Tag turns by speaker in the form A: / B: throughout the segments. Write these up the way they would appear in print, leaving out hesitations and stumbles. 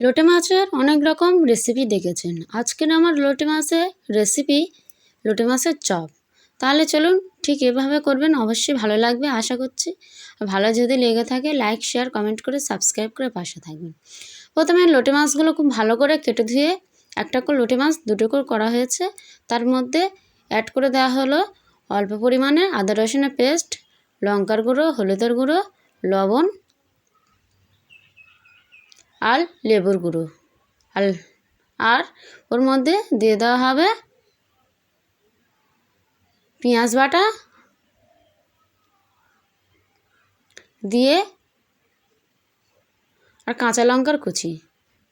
A: লোটে মাছের অনেক রকম রেসিপি দেখেছেন। আজকের আমার লোটে মাছের রেসিপি লোটে মাছের চপ। তাহলে চলুন ঠিক এভাবে করবেন, অবশ্যই ভালো লাগবে আশা করছি। ভালো যদি লেগে থাকে লাইক শেয়ার কমেন্ট করে সাবস্ক্রাইব করে পাশে থাকবেন। প্রথমে লোটে মাছগুলো খুব ভালো করে কেটে ধুয়ে একটা করে লোটে মাছ দুটো করে করা হয়েছে। তার মধ্যে অ্যাড করে দেওয়া হলো অল্প পরিমাণে আদা রসুনের পেস্ট, লঙ্কার গুঁড়ো, হলুদের গুঁড়ো, লবণ আর লেবুর গুঁড়ো। আর ওর মধ্যে দিয়ে দেওয়া হবে পেঁয়াজ বাটা, দিয়ে আর কাঁচা লঙ্কার কুচি।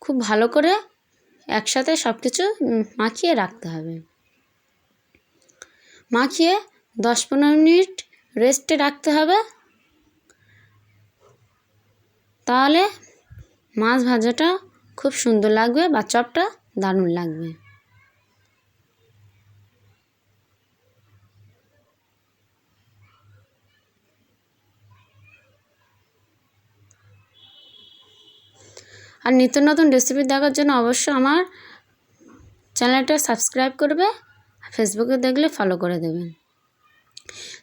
A: খুব ভালো করে একসাথে সব কিছু মাখিয়ে রাখতে হবে। মাখিয়ে 10-15 মিনিট রেস্টে রাখতে হবে। তাহলে মাছ ভাজাটা খুব সুন্দর লাগবে বা চপটা দারুণ লাগবে। আর নিত্য নতুন রেসিপি দেখার জন্য অবশ্যই আমার চ্যানেলটা সাবস্ক্রাইব করবে, ফেসবুকে দেখলে ফলো করে দেবেন।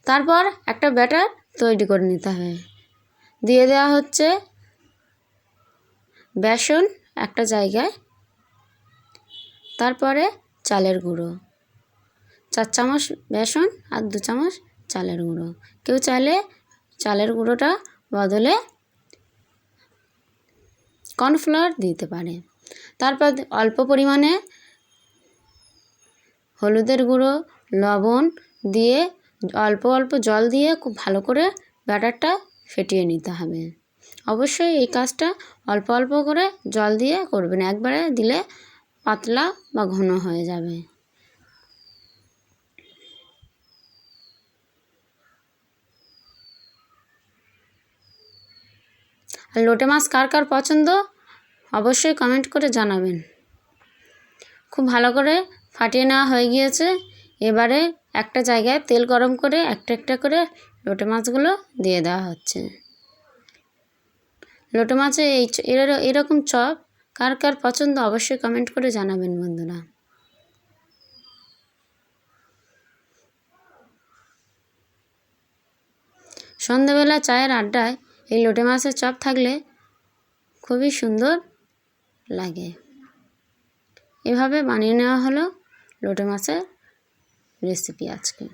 A: তারপর একটা ব্যাটার তৈরি করে নিতে হবে। দিয়ে দেওয়া হচ্ছে বেসন একটা জায়গায়, তারপরে চালের গুঁড়ো 4 চামচ বেসন আর 2 চামচ চালের গুঁড়ো। কেউ চাইলে চালের গুঁড়োটা বদলে কর্নফ্লাওয়ার দিতে পারে। তারপর অল্প পরিমাণে হলুদের গুঁড়ো, লবণ দিয়ে অল্প অল্প জল দিয়ে খুব ভালো করে ব্যাটারটা ফেটিয়ে নিতে হবে। অবশ্যই এই কাজটা অল্প অল্প করে জল দিয়ে করবেন, একবারে দিলে পাতলা বা ঘন হয়ে যাবে। আর লোটে মাছ কার কার পছন্দ অবশ্যই কমেন্ট করে জানাবেন। খুব ভালো করে ফাটিয়ে নেওয়া হয়ে গিয়েছে। এবারে একটা জায়গায় তেল গরম করে একটা একটা করে লোটে মাছগুলো দিয়ে দেওয়া হচ্ছে। লোটে মাছে এরকম চপ কার কার পছন্দ অবশ্যই কমেন্ট করে জানাবেন বন্ধুরা। সন্ধ্যাবেলা চায়ের আড্ডায় এই লোটে মাছের চপ থাকলে খুবই সুন্দর লাগে। এভাবে বানিয়ে নেওয়া হলো লোটে মাছের রেসিপি আজকে।